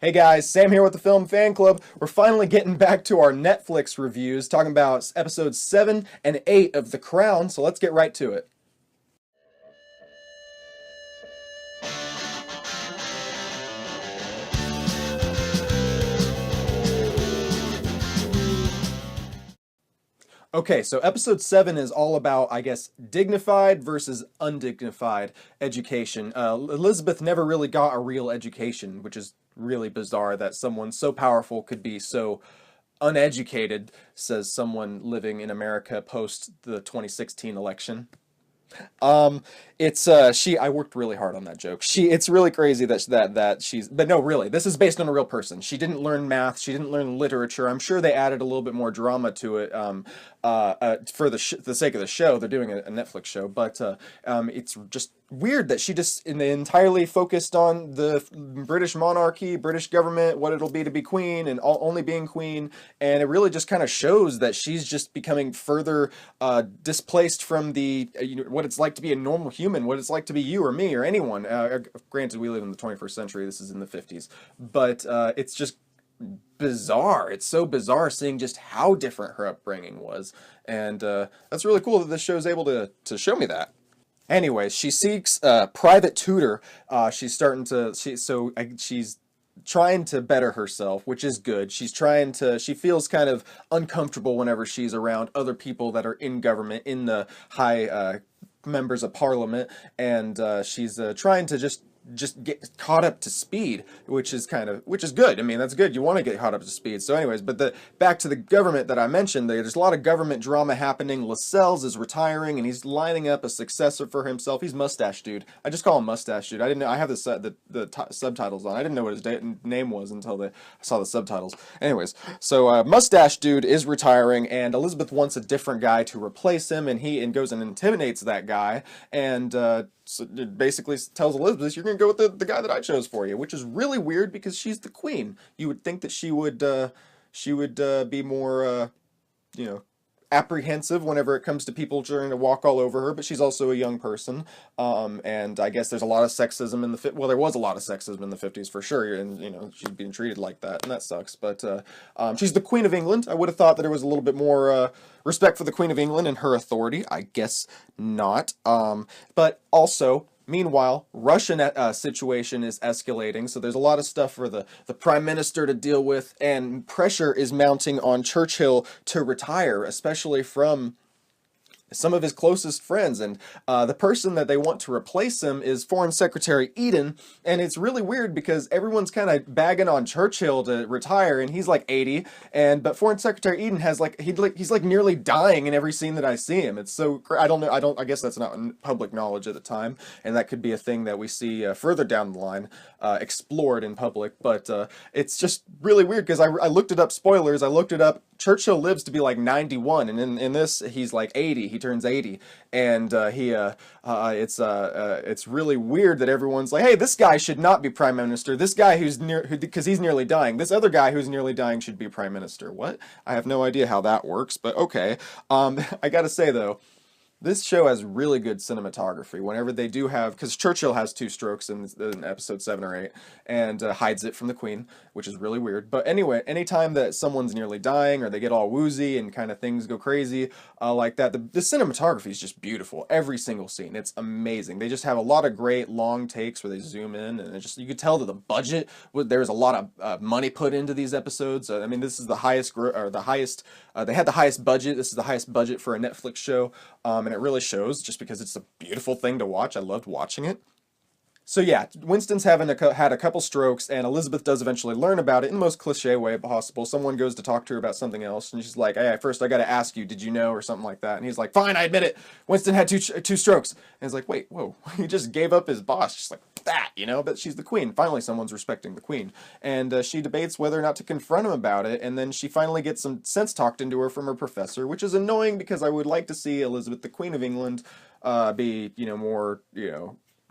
Hey guys, Sam here with the Film Fan Club. We're finally getting back to our Netflix reviews, talking about episodes 7 and 8 of The Crown, so let's get right to it. Okay, so episode 7 is all about, I guess, dignified versus undignified education. Elizabeth never really got a real education, which is really bizarre that someone so powerful could be so uneducated, says someone living in America post the 2016 election. Um, it's she. I worked really hard on that joke. It's really crazy that she's. But no, really, this is based on a real person. She didn't learn math. She didn't learn literature. I'm sure they added a little bit more drama to it. For the sake of the show, they're doing a Netflix show. But it's just weird that she just entirely focused on the British monarchy, British government, what it'll be to be queen, and only being queen, and it really just kind of shows that she's just becoming further displaced from the what it's like to be a normal human, what it's like to be you or me or anyone. Granted, we live in the 21st century. This is in the 50s, but it's just bizarre. It's so bizarre seeing just how different her upbringing was, and that's really cool that this show is able to show me that. Anyways, she seeks a private tutor. She's starting to she's trying to better herself, which is good. She feels kind of uncomfortable whenever she's around other people that are in government, in the high members of parliament, and she's trying to just get caught up to speed, which is good. I mean, that's good. You want to get caught up to speed. So anyways, but the back to the government that I mentioned, there's a lot of government drama happening. Lascelles is retiring and he's lining up a successor for himself. He's Mustache Dude. I just call him Mustache Dude. I didn't know. I have the subtitles on. I didn't know what his name was until I saw the subtitles. Anyways, so Mustache Dude is retiring and Elizabeth wants a different guy to replace him, and he goes and intimidates that guy, and so it basically tells Elizabeth, you're going to go with the guy that I chose for you, which is really weird because she's the queen. You would think that she would be more you know apprehensive whenever it comes to people trying to walk all over her, but she's also a young person, and I guess there's a lot of sexism in the well, there was a lot of sexism in the 50s for sure, and she's being treated like that, and that sucks. But she's the Queen of England. I would have thought that there was a little bit more respect for the Queen of England and her authority. I guess not. But also, meanwhile, Russian situation is escalating, so there's a lot of stuff for the Prime Minister to deal with, and pressure is mounting on Churchill to retire, especially from some of his closest friends, and the person that they want to replace him is Foreign Secretary Eden, and it's really weird because everyone's kind of bagging on Churchill to retire, and he's like 80, but Foreign Secretary Eden has he's like nearly dying in every scene that I see him. It's so I don't know. I guess that's not public knowledge at the time, and that could be a thing that we see further down the line explored in public. But it's just really weird because I looked it up. Spoilers. I looked it up. Churchill lives to be like 91, and in this he's like 80. He turns 80, and it's really weird that everyone's like, hey, this guy should not be prime minister. This guy because he's nearly dying. This other guy who's nearly dying should be prime minister. What? I have no idea how that works, but okay. I gotta say though, this show has really good cinematography. Whenever they do have, because Churchill has two strokes in episode 7 or 8, and hides it from the Queen, which is really weird. But anyway, anytime that someone's nearly dying or they get all woozy and kind of things go crazy like that, the cinematography is just beautiful. Every single scene, it's amazing. They just have a lot of great long takes where they zoom in, and you could tell that the budget, there was a lot of money put into these episodes. I mean, this is the highest, they had the highest budget. This is the highest budget for a Netflix show. And it really shows just because it's a beautiful thing to watch. I loved watching it. So yeah, Winston's had a couple strokes, and Elizabeth does eventually learn about it in the most cliche way possible. Someone goes to talk to her about something else, and she's like, hey, first I gotta ask you, did you know, or something like that. And he's like, fine, I admit it. Winston had two strokes. And it's like, wait, whoa, he just gave up his boss, just like that, but she's the queen. Finally, someone's respecting the queen. And she debates whether or not to confront him about it, and then she finally gets some sense talked into her from her professor, which is annoying because I would like to see Elizabeth, the Queen of England, be, more,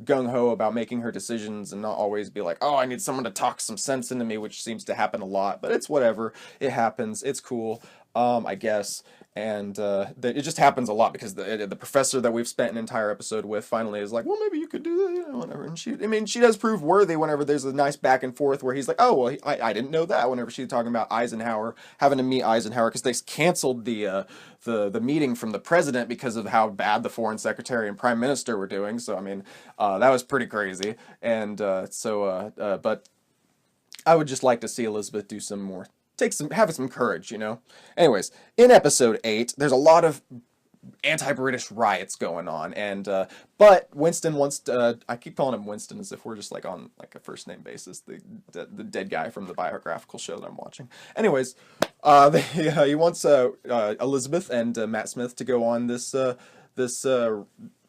gung-ho about making her decisions and not always be like, oh, I need someone to talk some sense into me, which seems to happen a lot, but it's whatever. It happens. It's cool. I guess. And it just happens a lot because the professor that we've spent an entire episode with finally is like, well, maybe you could do that, you know, whatever. And I mean, she does prove worthy whenever there's a nice back and forth where he's like, oh, well, I didn't know that. Whenever she's talking about Eisenhower, having to meet Eisenhower because they canceled the meeting from the president because of how bad the foreign secretary and prime minister were doing. So I mean, that was pretty crazy. And but I would just like to see Elizabeth do some more. Have some courage, you know? Anyways, in episode 8, there's a lot of anti-British riots going on, and but Winston wants to, I keep calling him Winston as if we're just like on like a first name basis, the dead guy from the biographical show that I'm watching. Anyways, he wants Elizabeth and Matt Smith to go on this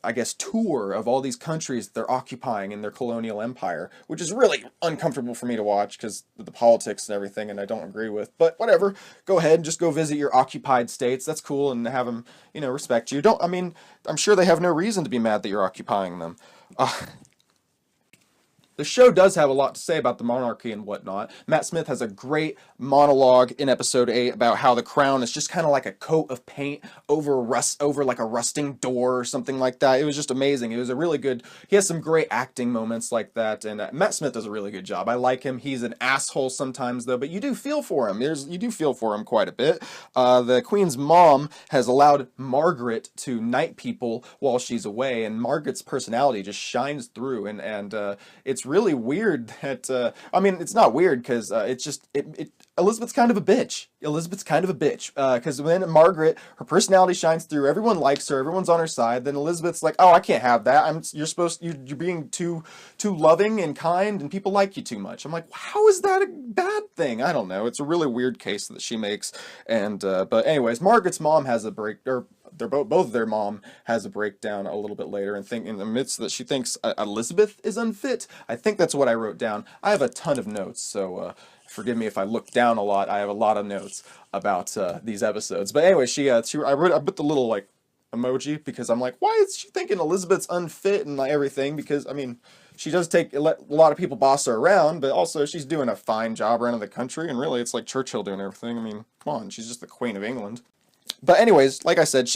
I guess, tour of all these countries that they're occupying in their colonial empire, which is really uncomfortable for me to watch because of the politics and everything, and I don't agree with. But whatever, go ahead and just go visit your occupied states. That's cool, and have them, you know, respect you. I mean, I'm sure they have no reason to be mad that you're occupying them. The show does have a lot to say about the monarchy and whatnot. Matt Smith has a great monologue in episode 8 about how the crown is just kind of like a coat of paint over like a rusting door or something like that. It was just amazing. It was a really good. He has some great acting moments like that, and Matt Smith does a really good job. I like him. He's an asshole sometimes though, but you do feel for him. You do feel for him quite a bit. The Queen's mom has allowed Margaret to knight people while she's away, and Margaret's personality just shines through, and it's really weird that I mean, it's not weird because it's just Elizabeth's kind of a bitch. Elizabeth's kind of a bitch because when Margaret, her personality shines through, everyone likes her, everyone's on her side. Then Elizabeth's like, oh, I can't have that. You're being too loving and kind, and people like you too much. I'm like, how is that a bad thing? I don't know. It's a really weird case that she makes, and but anyways, Margaret's mom has a break, or they're both of their mom has a breakdown a little bit later, and think in the midst that she thinks Elizabeth is unfit. I think that's what I wrote down. I have a ton of notes, so forgive me if I look down a lot. I have a lot of notes about these episodes. But anyway, I put the little like emoji because I'm like, why is she thinking Elizabeth's unfit and everything? Because I mean, she does let a lot of people boss her around, but also she's doing a fine job running the country, and really it's like Churchill doing everything. I mean, come on, she's just the Queen of England. But anyways, like I said,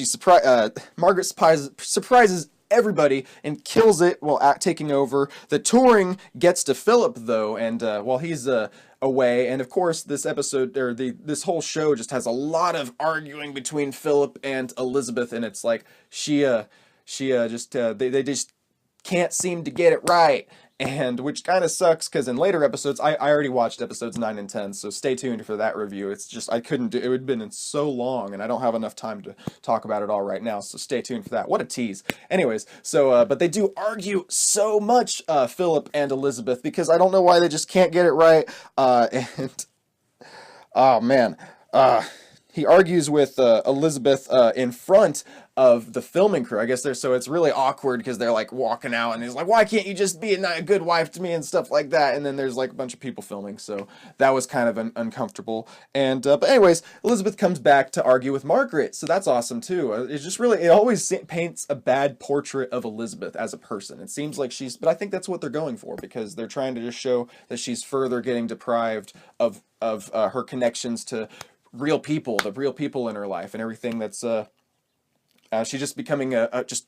Margaret surprises everybody and kills it while taking over. The touring gets to Philip though, and while he's away, and of course this episode or this whole show just has a lot of arguing between Philip and Elizabeth, and it's like they just can't seem to get it right. And which kind of sucks because in later episodes, I already watched episodes 9 and 10, so stay tuned for that review. It's just, I couldn't do it, would have been so long, and I don't have enough time to talk about it all right now, so stay tuned for that. What a tease. Anyways, so, but they do argue so much, Philip and Elizabeth, because I don't know why they just can't get it right, and, oh man, he argues with Elizabeth in front of the filming crew. I guess so it's really awkward because they're like walking out and he's like, why can't you just be a good wife to me and stuff like that, and then there's like a bunch of people filming, so that was kind of uncomfortable. And but anyways, Elizabeth comes back to argue with Margaret, so that's awesome too. It's just really, it always paints a bad portrait of Elizabeth as a person. It seems like but I think that's what they're going for, because they're trying to just show that she's further getting deprived of her connections to the real people in her life, and everything that's she's just becoming just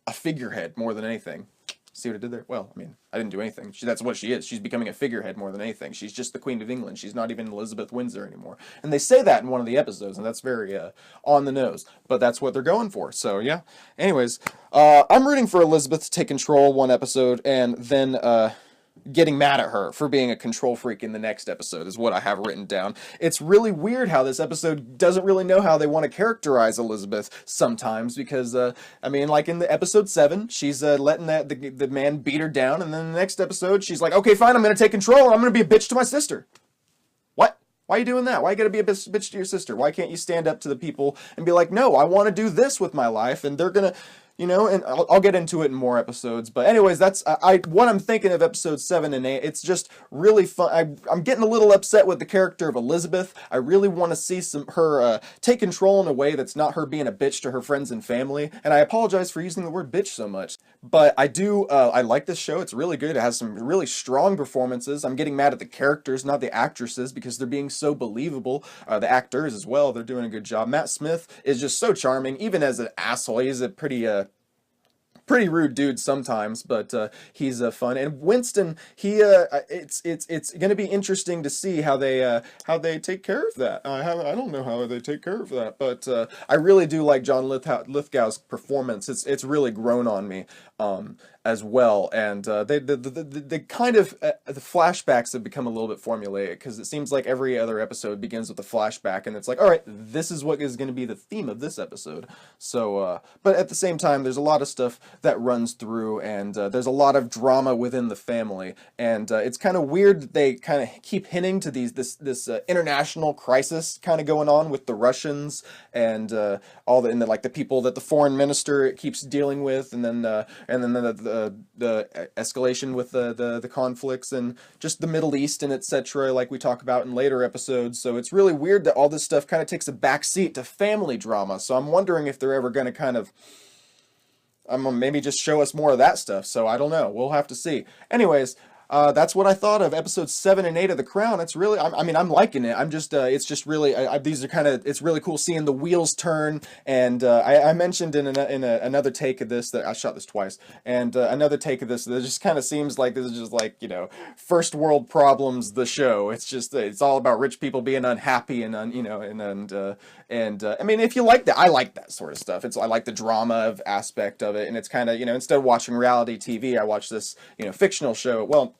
a figurehead more than anything. See what I did there? Well, I mean, I didn't do anything. That's what she is. She's becoming a figurehead more than anything. She's just the Queen of England. She's not even Elizabeth Windsor anymore. And they say that in one of the episodes, and that's very on the nose. But that's what they're going for. So, yeah. Anyways, I'm rooting for Elizabeth to take control one episode, and then getting mad at her for being a control freak in the next episode is what I have written down. It's really weird how this episode doesn't really know how they want to characterize Elizabeth sometimes, because I mean, like in the episode 7, she's letting the man beat her down, and then the next episode she's like, okay, fine, I'm going to take control, I'm going to be a bitch to my sister. What? Why are you doing that? Why you gotta be a bitch to your sister? Why can't you stand up to the people and be like, no, I want to do this with my life, and they're gonna and I'll get into it in more episodes. But anyways, that's what I'm thinking of episodes 7 and 8. It's just really fun. I'm getting a little upset with the character of Elizabeth. I really want to see her take control in a way that's not her being a bitch to her friends and family. And I apologize for using the word bitch so much, but I like this show. It's really good. It has some really strong performances. I'm getting mad at the characters, not the actresses, because they're being so believable. The actors as well, they're doing a good job. Matt Smith is just so charming, even as an asshole. He's a pretty rude dude sometimes, but he's fun. And Winston, it's going to be interesting to see how they take care of that. I don't know how they take care of that, but I really do like John Lithgow's performance. It's really grown on me as well, and they kind of the flashbacks have become a little bit formulaic, because it seems like every other episode begins with a flashback, and it's like, all right, this is what is going to be the theme of this episode. So, but at the same time, there's a lot of stuff that runs through, and there's a lot of drama within the family, and it's kind of weird that they kind of keep hinting to this international crisis kind of going on with the Russians and like the people that the foreign minister keeps dealing with, and then the escalation with the conflicts and just the Middle East and etc. like we talk about in later episodes. So it's really weird that all this stuff kind of takes a backseat to family drama. So I'm wondering if they're ever going to kind of maybe just show us more of that stuff. So I don't know. We'll have to see. Anyways, that's what I thought of episodes 7 and 8 of The Crown. It's really, I'm liking it. I'm just, it's just really, these are kind of, it's really cool seeing the wheels turn. And I mentioned in another take of this that I shot this twice, and another take of this that it just kind of seems like this is just like, first world problems. The show. It's just, it's all about rich people being unhappy and I mean, if you like that, I like that sort of stuff. I like the drama of aspect of it, and it's kind of, instead of watching reality TV, I watch this, fictional show. Well,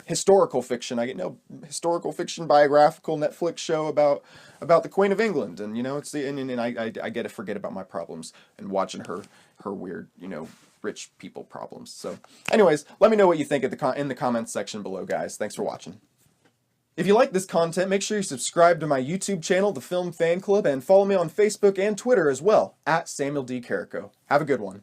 historical fiction. I get historical fiction, biographical Netflix show about the Queen of England, and it's and I get to forget about my problems and watching her weird, rich people problems. So, anyways, let me know what you think in the comments section below, guys. Thanks for watching. If you like this content, make sure you subscribe to my YouTube channel, The Film Fan Club, and follow me on Facebook and Twitter as well, @Samuel D. Carrico. Have a good one.